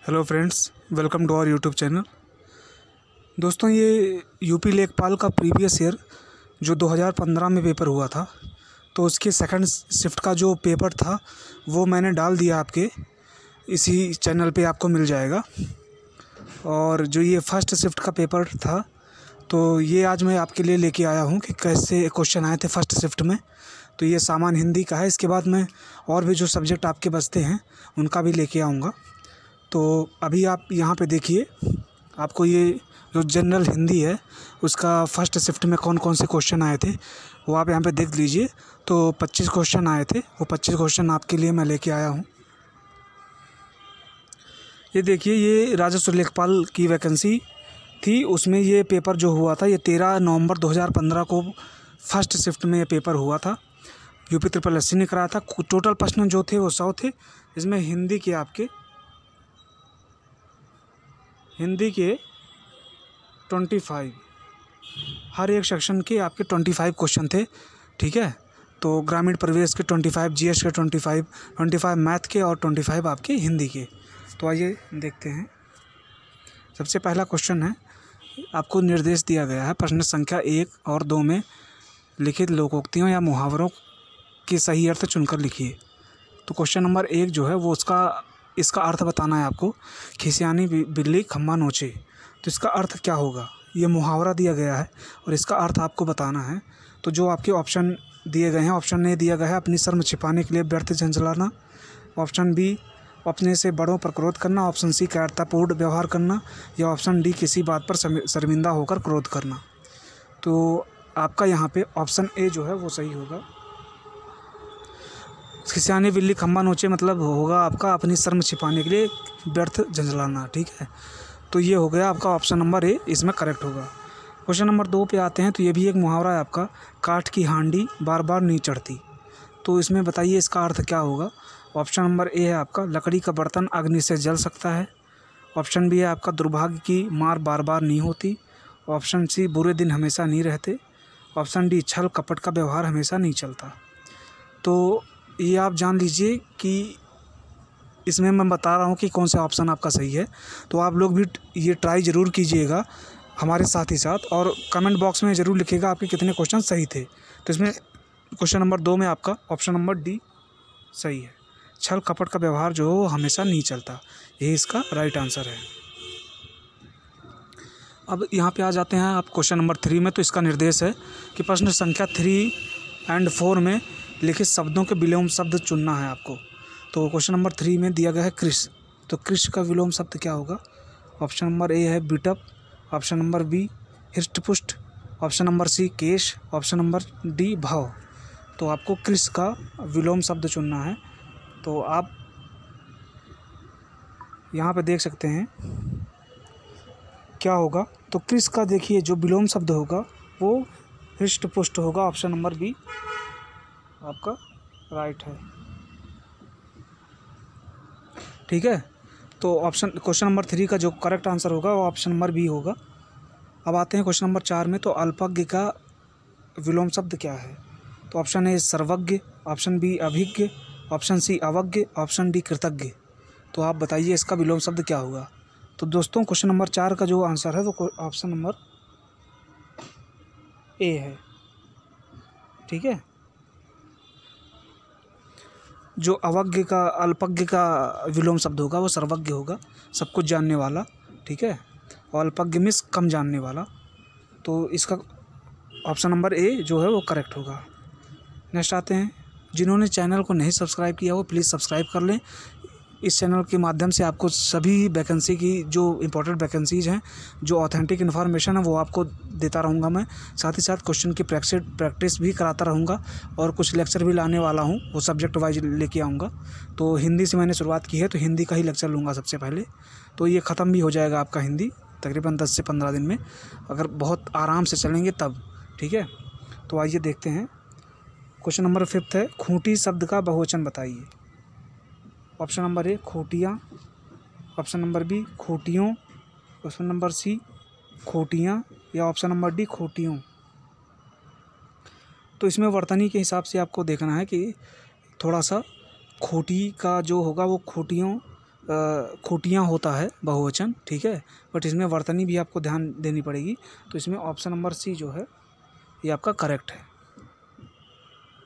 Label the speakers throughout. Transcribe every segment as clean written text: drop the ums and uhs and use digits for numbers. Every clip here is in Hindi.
Speaker 1: Hello friends, welcome to our YouTube channel. दोस्तों, ये यूपी लेखपाल का प्रीवियस ईयर जो 2015 में पेपर हुआ था, तो उसके सेकंड शिफ्ट का जो पेपर था वो मैंने डाल दिया। आपके इसी चैनल पे आपको मिल जाएगा। और जो ये फर्स्ट शिफ्ट का पेपर था, तो ये आज मैं आपके लिए लेके आया हूँ कि कैसे क्वेश्चन आए थे फर्स्ट शिफ्ट में। तो ये सामान्य हिंदी का है। इसके बाद मैं और भी जो सब्जेक्ट आपके बचते हैं उनका भी लेके आऊँगा। तो अभी आप यहाँ पे देखिए, आपको ये जो जनरल हिंदी है उसका फर्स्ट शिफ्ट में कौन कौन से क्वेश्चन आए थे वो आप यहाँ पे देख लीजिए। तो 25 क्वेश्चन आए थे, वो 25 क्वेश्चन आपके लिए मैं लेके आया हूँ। ये देखिए, ये राजस्व लेखपाल की वैकेंसी थी। उसमें ये पेपर जो हुआ था, ये 13 नवंबर 2015 को फर्स्ट शिफ्ट में ये पेपर हुआ था। यूपी ट्रिपल एससी ने कराया था। टोटल प्रश्न जो थे वो 100 थे। इसमें हिंदी के 25, हर एक सेक्शन के आपके 25 क्वेश्चन थे। ठीक है, तो ग्रामीण परिवेश के 25, जीएस के 25 मैथ के और 25 आपके हिंदी के। तो आइए देखते हैं। सबसे पहला क्वेश्चन है, आपको निर्देश दिया गया है प्रश्न संख्या 1 और 2 में लिखित लोकोक्तियों या मुहावरों के सही अर्थ चुनकर लिखिए। तो क्वेश्चन नंबर 1 जो है वो इसका अर्थ बताना है आपको। खिसियानी बिल्ली खम्बा नोचे, तो इसका अर्थ क्या होगा? ये मुहावरा दिया गया है और इसका अर्थ आपको बताना है। तो जो आपके ऑप्शन दिए गए हैं, ऑप्शन ए दिया गया है अपनी शर्म छिपाने के लिए व्यर्थ झंझलाना। ऑप्शन बी, अपने से बड़ों पर क्रोध करना। ऑप्शन सी, कायरतापूर्ण व्यवहार करना। या ऑप्शन डी, किसी बात पर शर्मिंदा होकर क्रोध करना। तो आपका यहाँ पे ऑप्शन ए जो है वो सही होगा। खिसियानी बिल्ली खम्बा नोचे मतलब होगा आपका अपनी शर्म छिपाने के लिए व्यर्थ झंझलाना। ठीक है, तो ये हो गया आपका ऑप्शन नंबर ए, इसमें करेक्ट होगा। क्वेश्चन नंबर 2 पे आते हैं। तो ये भी एक मुहावरा है आपका, काठ की हांडी बार बार नहीं चढ़ती। तो इसमें बताइए इसका अर्थ क्या होगा। ऑप्शन नंबर ए है आपका, लकड़ी का बर्तन अग्नि से जल सकता है। ऑप्शन बी है आपका, दुर्भाग्य की मार बार बार नहीं होती। ऑप्शन सी, बुरे दिन हमेशा नहीं रहते। ऑप्शन डी, छल कपट का व्यवहार हमेशा नहीं चलता। तो ये आप जान लीजिए कि इसमें मैं बता रहा हूँ कि कौन सा ऑप्शन आपका सही है। तो आप लोग भी ये ट्राई ज़रूर कीजिएगा हमारे साथ ही साथ, और कमेंट बॉक्स में ज़रूर लिखिएगा आपके कितने क्वेश्चन सही थे। तो इसमें क्वेश्चन नंबर 2 में आपका ऑप्शन नंबर डी सही है। छल कपट का व्यवहार जो हो हमेशा नहीं चलता, यही इसका राइट आंसर है। अब यहाँ पे आ जाते हैं आप क्वेश्चन नंबर 3 में। तो इसका निर्देश है कि प्रश्न संख्या 3 और 4 में लिखित शब्दों के विलोम शब्द चुनना है आपको। तो क्वेश्चन नंबर 3 में दिया गया है कृश। तो कृश का विलोम शब्द क्या होगा? ऑप्शन नंबर ए है बिटअप। ऑप्शन नंबर बी हृष्टपुष्ट। ऑप्शन नंबर सी केश। ऑप्शन नंबर डी भाव। तो आपको कृश का विलोम शब्द चुनना है। तो आप यहाँ पे देख सकते हैं क्या होगा। तो कृश का देखिए जो विलोम शब्द होगा वो हृष्टपुष्ट होगा। ऑप्शन नंबर बी आपका राइट है। ठीक है, तो क्वेश्चन नंबर 3 का जो करेक्ट आंसर होगा वो ऑप्शन नंबर बी होगा। अब आते हैं क्वेश्चन नंबर 4 में। तो अल्पज्ञ का विलोम शब्द क्या है? तो ऑप्शन ए सर्वज्ञ। ऑप्शन बी अभिज्ञ। ऑप्शन सी अवज्ञ। ऑप्शन डी कृतज्ञ। तो आप बताइए इसका विलोम शब्द क्या होगा। तो दोस्तों, क्वेश्चन नंबर 4 का जो आंसर है वो ऑप्शन नंबर ए है। ठीक है, जो अल्पज्ञ का विलोम शब्द होगा वो सर्वज्ञ होगा, सब कुछ जानने वाला। ठीक है, और अल्पज्ञ मीन्स कम जानने वाला। तो इसका ऑप्शन नंबर ए जो है वो करेक्ट होगा। नेक्स्ट आते हैं, जिन्होंने चैनल को नहीं सब्सक्राइब किया वो प्लीज़ सब्सक्राइब कर लें। इस चैनल के माध्यम से आपको सभी वैकेंसी की जो इंपॉर्टेंट वैकेंसीज़ हैं, जो ऑथेंटिक इन्फॉर्मेशन है वो आपको देता रहूँगा मैं। साथ ही साथ क्वेश्चन की प्रैक्टिस भी कराता रहूँगा और कुछ लेक्चर भी लाने वाला हूँ, वो सब्जेक्ट वाइज लेके आऊँगा। तो हिंदी से मैंने शुरुआत की है, तो हिंदी का ही लेक्चर लूँगा सबसे पहले। तो ये ख़त्म भी हो जाएगा आपका हिंदी तकरीबन 10 से 15 दिन में, अगर बहुत आराम से चलेंगे तब। ठीक है, तो आइए देखते हैं। क्वेश्चन नंबर 5 है, खूंटी शब्द का बहुवचन बताइए। ऑप्शन नंबर ए खोटियाँ। ऑप्शन नंबर बी खोटियों। ऑप्शन नंबर सी खोटियाँ। या ऑप्शन नंबर डी खोटियों। तो इसमें वर्तनी के हिसाब से आपको देखना है कि थोड़ा सा खोटी का जो होगा वो खोटियों खूटियाँ होता है बहुवचन, ठीक है, बट इसमें वर्तनी भी आपको ध्यान देनी पड़ेगी। तो इसमें ऑप्शन नंबर सी जो है ये आपका करेक्ट है।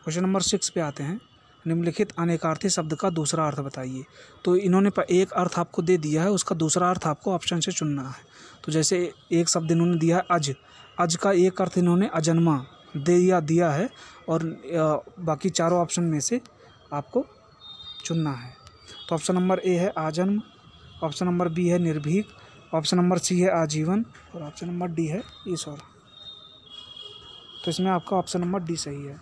Speaker 1: क्वेश्चन नंबर 6 पे आते हैं। निम्नलिखित अनेकार्थी शब्द का दूसरा अर्थ बताइए। तो इन्होंने एक अर्थ आपको दे दिया है, उसका दूसरा अर्थ आपको ऑप्शन से चुनना है। तो जैसे एक शब्द इन्होंने दिया है अज, अज का एक अर्थ इन्होंने अजन्मा दिया है, और बाकी चारों ऑप्शन में से आपको चुनना है। तो ऑप्शन नंबर ए है आजन्म, ऑप्शन नंबर बी है निर्भीक, ऑप्शन नंबर सी है आजीवन, और ऑप्शन नंबर डी है ईश्वर। तो इसमें आपका ऑप्शन नंबर डी सही है।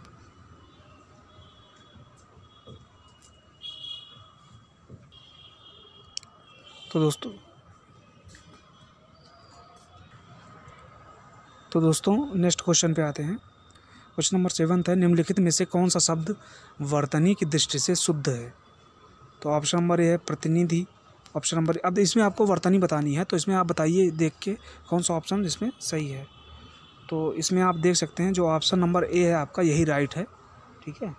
Speaker 1: तो दोस्तों नेक्स्ट क्वेश्चन पे आते हैं। क्वेश्चन नंबर 7 है। निम्नलिखित में से कौन सा शब्द वर्तनी की दृष्टि से शुद्ध है? तो ऑप्शन नंबर ए है प्रतिनिधि, ऑप्शन नंबर, अब इसमें आपको वर्तनी बतानी है, तो इसमें आप बताइए देख के कौन सा ऑप्शन इसमें सही है। तो इसमें आप देख सकते हैं जो ऑप्शन नंबर ए है आपका यही राइट है, ठीक है।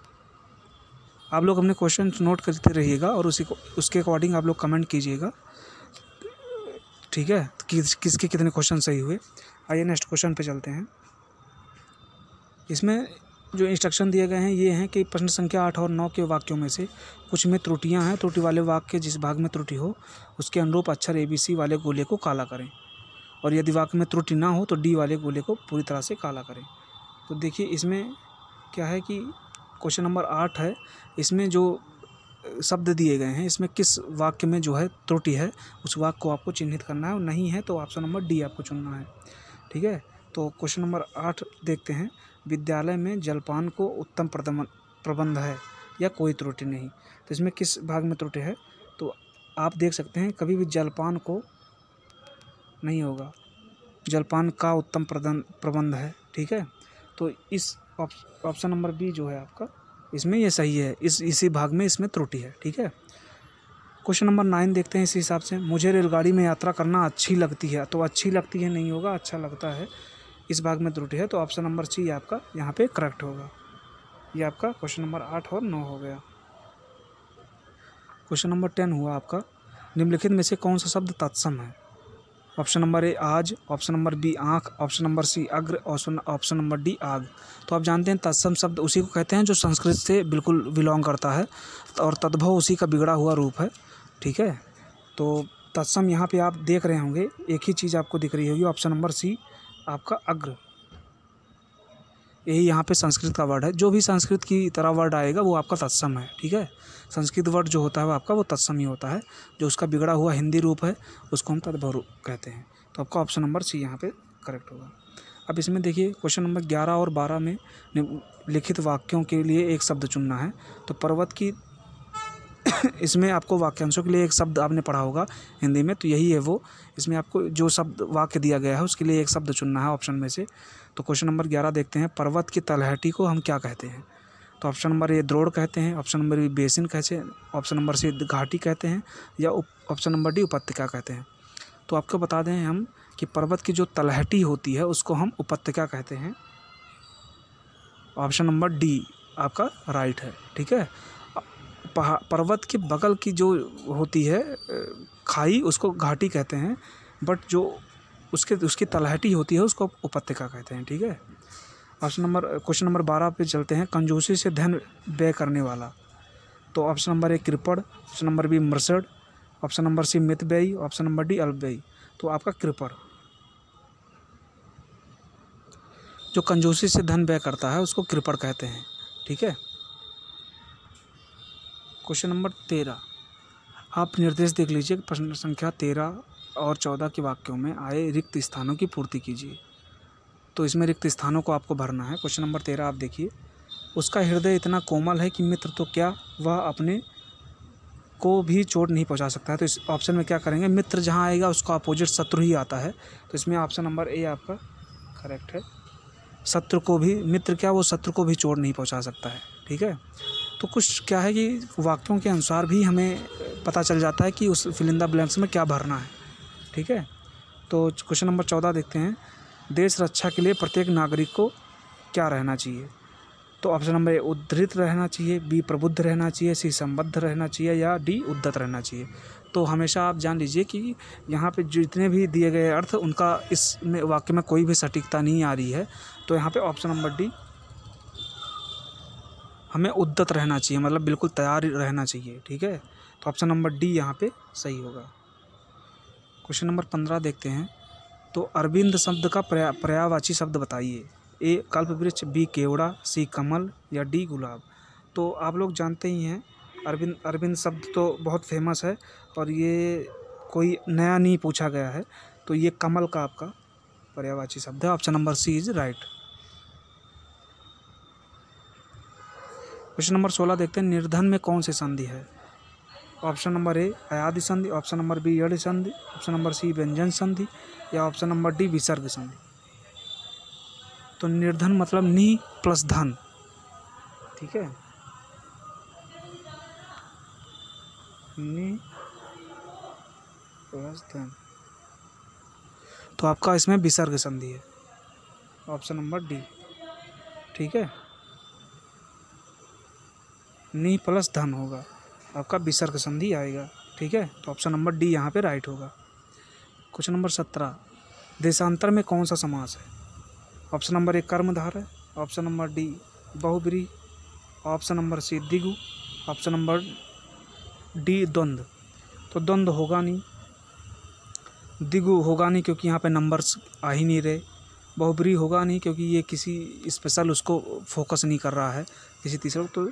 Speaker 1: आप लोग अपने क्वेश्चन नोट करते रहिएगा और उसके अकॉर्डिंग आप लोग कमेंट कीजिएगा, ठीक है, किसके कितने क्वेश्चन सही हुए। आइए नेक्स्ट क्वेश्चन पे चलते हैं। इसमें जो इंस्ट्रक्शन दिए गए हैं ये हैं कि प्रश्न संख्या 8 और 9 के वाक्यों में से कुछ में त्रुटियां हैं। त्रुटि वाले वाक्य जिस भाग में त्रुटि हो उसके अनुरूप अक्षर ABC वाले गोले को काला करें, और यदि वाक्य में त्रुटि ना हो तो D वाले गोले को पूरी तरह से काला करें। तो देखिए इसमें क्या है कि क्वेश्चन नंबर 8 है, इसमें जो शब्द दिए गए हैं इसमें किस वाक्य में जो है त्रुटि है उस वाक्य को आपको चिन्हित करना है, और नहीं है तो ऑप्शन नंबर डी आपको चुनना है, ठीक है। तो क्वेश्चन नंबर 8 देखते हैं। विद्यालय में जलपान को उत्तम प्रबंध है या कोई त्रुटि नहीं। तो इसमें किस भाग में त्रुटि है? तो आप देख सकते हैं कभी भी जलपान को नहीं होगा, जलपान का उत्तम प्रबंध है, ठीक है। तो इस ऑप्शन नंबर बी जो है आपका इसमें ये सही है, इसी भाग में इसमें त्रुटि है, ठीक है। क्वेश्चन नंबर 9 देखते हैं। इसी हिसाब से मुझे रेलगाड़ी में यात्रा करना अच्छी लगती है, तो अच्छी लगती है नहीं होगा, अच्छा लगता है, इस भाग में त्रुटि है। तो ऑप्शन नंबर सी आपका यहाँ पे करेक्ट होगा। ये आपका क्वेश्चन नंबर 8 और 9 हो गया। क्वेश्चन नंबर 10 हुआ आपका। निम्नलिखित में से कौन सा शब्द तत्सम है? ऑप्शन नंबर ए आज, ऑप्शन नंबर बी आँख, ऑप्शन नंबर सी अग्र, ऑप्शन नंबर डी आग। तो आप जानते हैं तत्सम शब्द उसी को कहते हैं जो संस्कृत से बिल्कुल बिलोंग करता है, और तद्भव उसी का बिगड़ा हुआ रूप है, ठीक है। तो तत्सम यहाँ पे आप देख रहे होंगे, एक ही चीज़ आपको दिख रही होगी, ऑप्शन नंबर सी आपका अग्र, यही यहाँ पे संस्कृत का वर्ड है। जो भी संस्कृत की तरह वर्ड आएगा वो आपका तत्सम है, ठीक है। संस्कृत वर्ड जो होता है वो आपका वो तत्सम ही होता है, जो उसका बिगड़ा हुआ हिंदी रूप है उसको हम तद्भव रूप कहते हैं। तो आपका ऑप्शन नंबर सी यहाँ पे करेक्ट होगा। अब इसमें देखिए क्वेश्चन नंबर 11 और 12 में लिखित वाक्यों के लिए एक शब्द चुनना है। तो पर्वत की इसमें आपको वाक्यांशों के लिए एक शब्द आपने पढ़ा होगा हिंदी में, तो यही है वो। इसमें आपको जो शब्द वाक्य दिया गया है उसके लिए एक शब्द चुनना है ऑप्शन में से। तो क्वेश्चन नंबर 11 देखते हैं। पर्वत की तलहटी को हम क्या कहते हैं? तो ऑप्शन नंबर ए द्रोण कहते हैं, ऑप्शन नंबर बी बेसिन कहते हैं, ऑप्शन नंबर सी घाटी कहते हैं, या ऑप्शन नंबर डी उपत्यका कहते हैं। तो आपको बता दें हम कि पर्वत की जो तलहटी होती है उसको हम उपत्यका कहते हैं। ऑप्शन नंबर डी आपका राइट है, ठीक है। पर्वत के बगल की जो होती है खाई उसको घाटी कहते हैं, बट जो उसकी तलहटी होती है उसको उपत्यका कहते हैं, ठीक है। क्वेश्चन नंबर 12 पे चलते हैं। कंजूसी से धन व्यय करने वाला। तो ऑप्शन नंबर ए कृपण, ऑप्शन नंबर बी मृषण, ऑप्शन नंबर सी मितव्ययी, ऑप्शन नंबर डी अल्पव्ययी। तो आपका कृपण, जो कंजूसी से धन व्यय करता है उसको कृपण कहते हैं, ठीक है। क्वेश्चन नंबर 13, आप निर्देश देख लीजिए। प्रश्न संख्या 13 और 14 के वाक्यों में आए रिक्त स्थानों की पूर्ति कीजिए। तो इसमें रिक्त स्थानों को आपको भरना है। क्वेश्चन नंबर 13 आप देखिए। उसका हृदय इतना कोमल है कि मित्र तो क्या वह अपने को भी चोट नहीं पहुंचा सकता है। तो इस ऑप्शन में क्या करेंगे, मित्र जहां आएगा उसका अपोजिट शत्रु ही आता है। तो इसमें ऑप्शन नंबर ए आपका करेक्ट है। शत्रु को भी, मित्र क्या वो शत्रु को भी चोट नहीं पहुंचा सकता है, ठीक है। तो कुछ क्या है कि वाक्यों के अनुसार भी हमें पता चल जाता है कि उस फिल इन द ब्लैंक्स में क्या भरना है, ठीक है। तो क्वेश्चन नंबर 14 देखते हैं। देश रक्षा के लिए प्रत्येक नागरिक को क्या रहना चाहिए? तो ऑप्शन नंबर ए उद्धृत रहना चाहिए, बी प्रबुद्ध रहना चाहिए, सी संबद्ध रहना चाहिए, या डी उद्यत रहना चाहिए। तो हमेशा आप जान लीजिए कि यहाँ पे जितने भी दिए गए अर्थ उनका इसमें वाक्य में कोई भी सटीकता नहीं आ रही है। तो यहाँ पे ऑप्शन नंबर डी, हमें उद्यत रहना चाहिए, मतलब बिल्कुल तैयार रहना चाहिए। ठीक है, तो ऑप्शन नंबर डी यहाँ पे सही होगा। क्वेश्चन नंबर 15 देखते हैं। तो अरविंद शब्द का पर्यायवाची शब्द बताइए। ए कल्पवृक्ष, बी केवड़ा, सी कमल या डी गुलाब। तो आप लोग जानते ही हैं अरविंद शब्द तो बहुत फेमस है और ये कोई नया नहीं पूछा गया है। तो ये कमल का आपका पर्यायवाची शब्द है। Option number C is right. Question number 16 देखते हैं। निर्धन में कौन सी संधि है? ऑप्शन नंबर ए अयादि संधि, ऑप्शन नंबर बी यड़ संधि, ऑप्शन नंबर सी व्यंजन संधि या ऑप्शन नंबर डी विसर्ग संधि। तो निर्धन मतलब नी प्लस धन। ठीक है, नी प्लस धन, तो आपका इसमें विसर्ग संधि है, ऑप्शन नंबर डी। ठीक है, नी प्लस धन होगा, आपका विसर्ग संधि आएगा। ठीक है, तो ऑप्शन नंबर डी यहाँ पे राइट होगा। क्वेश्चन नंबर 17, देशांतर में कौन सा समास है? ऑप्शन नंबर ए कर्मधार है, ऑप्शन नंबर डी बहुब्रीहि, ऑप्शन नंबर सी द्विगु, ऑप्शन नंबर डी द्वंद्व। तो द्वंद्व होगा नहीं, द्विगु होगा नहीं क्योंकि यहाँ पे नंबर्स आ ही नहीं रहे, बहुब्रीहि होगा नहीं क्योंकि ये किसी स्पेशल उसको फोकस नहीं कर रहा है किसी तीसरे। तो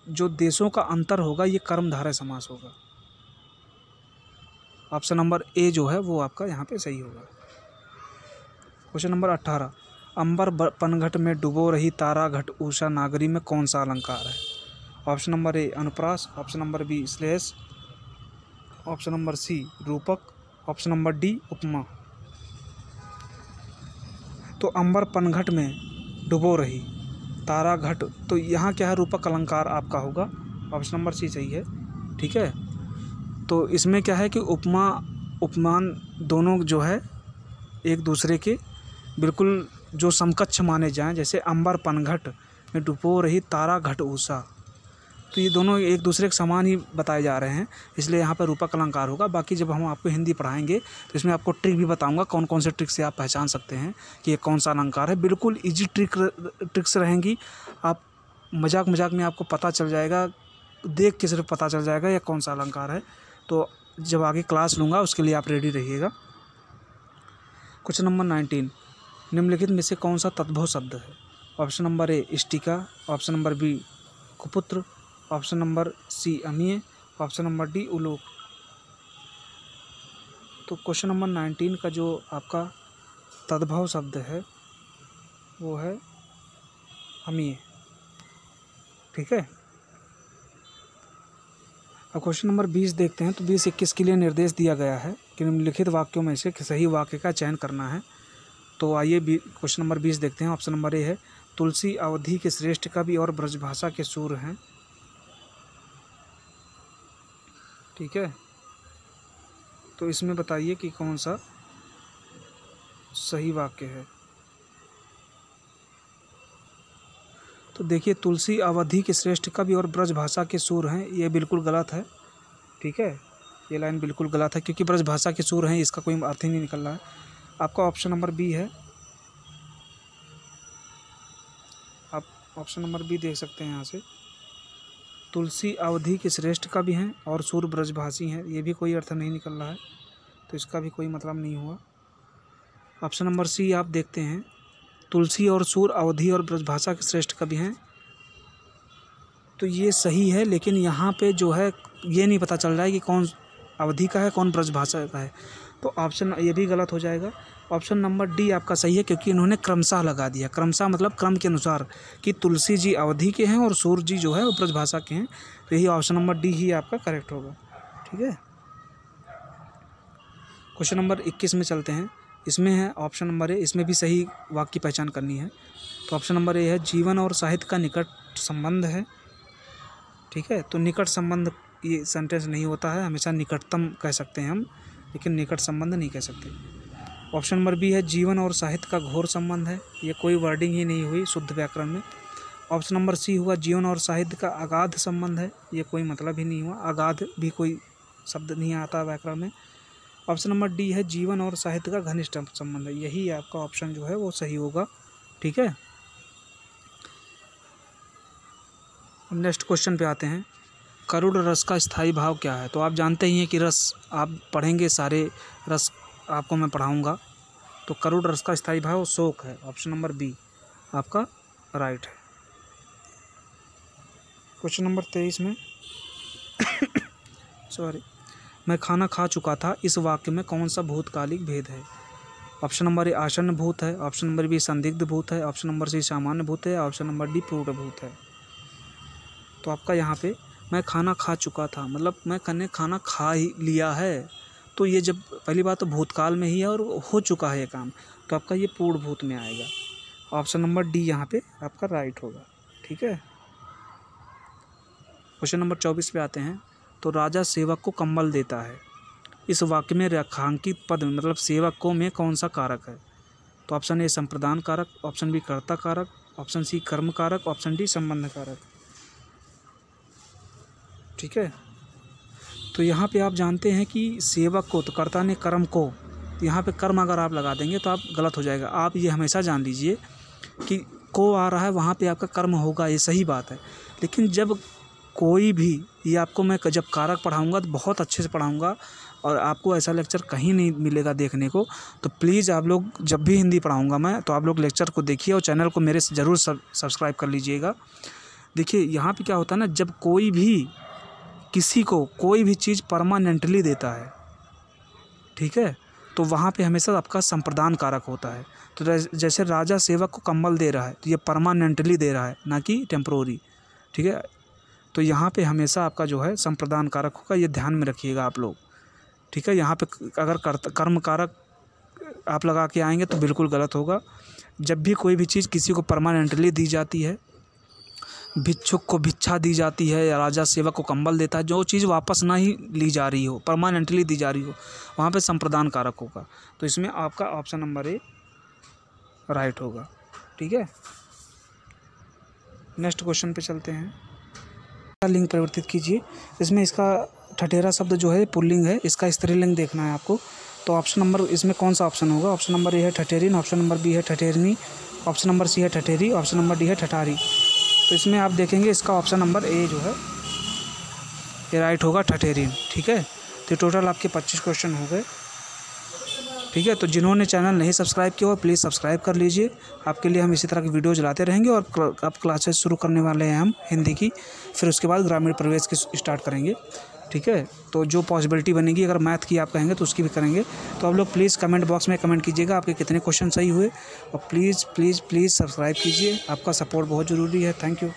Speaker 1: जो देशों का अंतर होगा ये कर्मधारय समास होगा। ऑप्शन नंबर ए जो है वो आपका यहाँ पे सही होगा। क्वेश्चन नंबर 18, अंबर पनघट में डुबो रही तारा घट उषा नागरी में कौन सा अलंकार है? ऑप्शन नंबर ए अनुप्रास, ऑप्शन नंबर बी श्लेष, ऑप्शन नंबर सी रूपक, ऑप्शन नंबर डी उपमा। तो अंबर पनघट में डुबो रही तारा घट, तो यहाँ क्या है? रूपक अलंकार आपका होगा, ऑप्शन नंबर सी सही है। ठीक है, तो इसमें क्या है कि उपमा उपमान दोनों जो है एक दूसरे के बिल्कुल जो समकक्ष माने जाएं, जैसे अंबर पनघट में डुबो रही तारा घट उषा, तो ये दोनों एक दूसरे के समान ही बताए जा रहे हैं, इसलिए यहाँ पर रूपक अलंकार होगा। बाकी जब हम आपको हिंदी पढ़ाएंगे तो इसमें आपको ट्रिक भी बताऊंगा कौन कौन से ट्रिक से आप पहचान सकते हैं कि ये कौन सा अलंकार है। बिल्कुल इजी ट्रिक्स रहेंगी, आप मजाक में आपको पता चल जाएगा, देख के सिर्फ पता चल जाएगा ये कौन सा अलंकार है। तो जब आगे क्लास लूँगा उसके लिए आप रेडी रहिएगा। क्वेश्चन नंबर 19, निम्नलिखित में से कौन सा तद्भव शब्द है? ऑप्शन नंबर ए इष्टिका, ऑप्शन नंबर बी कुपुत्र, ऑप्शन नंबर सी अमीय, ऑप्शन नंबर डी उलोक। तो क्वेश्चन नंबर 19 का जो आपका तद्भव शब्द है वो है अमीय। ठीक है, अब क्वेश्चन नंबर 20 देखते हैं। तो 20-21 के लिए निर्देश दिया गया है कि निम्नलिखित वाक्यों में से सही वाक्य का चयन करना है। तो आइए क्वेश्चन नंबर 20 देखते हैं। ऑप्शन नंबर ए है तुलसी अवधि के श्रेष्ठ कवि और ब्रजभाषा के सूर हैं। ठीक है, तो इसमें बताइए कि कौन सा सही वाक्य है। तो देखिए, तुलसी अवधि के श्रेष्ठ कवि और ब्रजभाषा के सूर हैं, ये बिल्कुल गलत है। ठीक है, ये लाइन बिल्कुल गलत है क्योंकि ब्रजभाषा के सूर हैं इसका कोई अर्थ ही नहीं निकल रहा है। आपका ऑप्शन नंबर बी है, आप ऑप्शन नंबर बी देख सकते हैं यहाँ से, तुलसी अवधि के श्रेष्ठ कवि हैं और सूर ब्रजभाषी हैं, ये भी कोई अर्थ नहीं निकल रहा है, तो इसका भी कोई मतलब नहीं हुआ। ऑप्शन नंबर सी आप देखते हैं, तुलसी और सूर अवधि और ब्रजभाषा के श्रेष्ठ कवि हैं, तो ये सही है, लेकिन यहाँ पे जो है ये नहीं पता चल रहा है कि कौन अवधि का है कौन ब्रजभाषा का है, तो ऑप्शन ये भी गलत हो जाएगा। ऑप्शन नंबर डी आपका सही है क्योंकि इन्होंने क्रमशः लगा दिया, क्रमशः मतलब क्रम के अनुसार कि तुलसी जी अवधि के हैं और सूर जी जो है वो ब्रजभाषा के हैं, तो यही ऑप्शन नंबर डी ही आपका करेक्ट होगा। ठीक है, क्वेश्चन नंबर 21 में चलते हैं। इसमें है ऑप्शन नंबर ए, इसमें भी सही वाक्य की पहचान करनी है। तो ऑप्शन नंबर ए है जीवन और साहित्य का निकट संबंध है। ठीक है, तो निकट संबंध ये सेंटेंस नहीं होता है, हमेशा निकटतम कह सकते हैं हम, लेकिन निकट संबंध नहीं कह सकते। ऑप्शन नंबर बी है जीवन और साहित्य का घोर संबंध है, ये कोई वर्डिंग ही नहीं हुई शुद्ध व्याकरण में। ऑप्शन नंबर सी हुआ जीवन और साहित्य का अगाध संबंध है, ये कोई मतलब ही नहीं हुआ, अगाध भी कोई शब्द नहीं आता व्याकरण में। ऑप्शन नंबर डी है जीवन और साहित्य का घनिष्ठ संबंध है, यही आपका ऑप्शन जो है वो सही होगा। ठीक है, अब नेक्स्ट क्वेश्चन पे आते हैं। करुण रस का स्थायी भाव क्या है? तो आप जानते ही हैं कि रस आप पढ़ेंगे, सारे रस आपको मैं पढ़ाऊँगा। तो करुण रस का स्थायी भाव शोक है, ऑप्शन नंबर बी आपका राइट है। क्वेश्चन नंबर 23 में सॉरी, मैं खाना खा चुका था, इस वाक्य में कौन सा भूतकालिक भेद है? ऑप्शन नंबर ए आसन्न भूत है, ऑप्शन नंबर बी संदिग्ध भूत है, ऑप्शन नंबर सी सामान्य भूत है, ऑप्शन नंबर डी पूर्ण भूत है। तो आपका यहाँ पे मैं खाना खा चुका था मतलब मैंने खाना खा ही लिया है, तो ये जब पहली बात तो भूतकाल में ही है और हो चुका है ये काम, तो आपका ये पूर्ण भूत में आएगा। ऑप्शन नंबर डी यहाँ पे आपका राइट होगा। ठीक है, क्वेश्चन नंबर 24 पे आते हैं। तो राजा सेवक को कंबल देता है, इस वाक्य में रेखांकित पद में मतलब सेवक को में कौन सा कारक है? तो ऑप्शन ए संप्रदान कारक, ऑप्शन बी कर्ता कारक, ऑप्शन सी कर्म कारक, ऑप्शन डी संबंध कारक। ठीक है, तो यहाँ पे आप जानते हैं कि सेवक को, तो कर्ता ने कर्म को, तो यहाँ पे कर्म अगर आप लगा देंगे तो आप गलत हो जाएगा। आप ये हमेशा जान लीजिए कि को आ रहा है वहाँ पे आपका कर्म होगा, ये सही बात है। लेकिन जब कोई भी, ये आपको मैं जब कारक पढ़ाऊँगा तो बहुत अच्छे से पढ़ाऊँगा और आपको ऐसा लेक्चर कहीं नहीं मिलेगा देखने को। तो प्लीज़ आप लोग जब भी हिंदी पढ़ाऊँगा मैं, तो आप लोग लेक्चर को देखिए और चैनल को मेरे से ज़रूर सब्सक्राइब कर लीजिएगा। देखिए यहाँ पे क्या होता है ना, जब कोई भी किसी को कोई भी चीज़ परमानेंटली देता है, ठीक है, तो वहाँ पे हमेशा आपका संप्रदान कारक होता है। तो जैसे राजा सेवक को कंबल दे रहा है तो ये परमानेंटली दे रहा है, ना कि टेम्प्रोरी। ठीक है, तो यहाँ पे हमेशा आपका जो है संप्रदान कारक होगा, ये ध्यान में रखिएगा आप लोग। ठीक है, यहाँ पे अगर कर्म कारक आप लगा के आएंगे तो बिल्कुल गलत होगा। जब भी कोई भी चीज़ किसी को परमानेंटली दी जाती है, भिक्षुक को भिक्षा दी जाती है या राजा सेवक को कंबल देता है, जो चीज़ वापस ना ही ली जा रही हो, परमानेंटली दी जा रही हो, वहाँ पे संप्रदान कारक होगा। तो इसमें आपका ऑप्शन नंबर ए राइट होगा। ठीक है, नेक्स्ट क्वेश्चन पे चलते हैं। लिंग परिवर्तित कीजिए, इसमें इसका ठठेरा शब्द जो है पुल्लिंग है, इसका स्त्रीलिंग देखना है आपको। तो ऑप्शन नंबर इसमें कौन सा ऑप्शन होगा? ऑप्शन नंबर ए है ठठेरिन, ऑप्शन नंबर बी है ठठेरनी, ऑप्शन नंबर सी है ठठेरी, ऑप्शन नंबर डी है ठठारी। तो इसमें आप देखेंगे इसका ऑप्शन नंबर ए जो है ये राइट होगा, ठठेरिन। ठीक है, तो टोटल आपके 25 क्वेश्चन हो गए। ठीक है, तो जिन्होंने चैनल नहीं सब्सक्राइब किया हो प्लीज़ सब्सक्राइब कर लीजिए। आपके लिए हम इसी तरह की वीडियोज़ लाते रहेंगे और अब क्लासेस शुरू करने वाले हैं हम हिंदी की, फिर उसके बाद ग्रामीण प्रवेश की स्टार्ट करेंगे। ठीक है, तो जो पॉसिबिलिटी बनेगी, अगर मैथ की आप कहेंगे तो उसकी भी करेंगे। तो आप लोग प्लीज़ कमेंट बॉक्स में कमेंट कीजिएगा आपके कितने क्वेश्चन सही हुए, और प्लीज़ प्लीज़ प्लीज़ सब्सक्राइब कीजिए, आपका सपोर्ट बहुत ज़रूरी है। Thank you.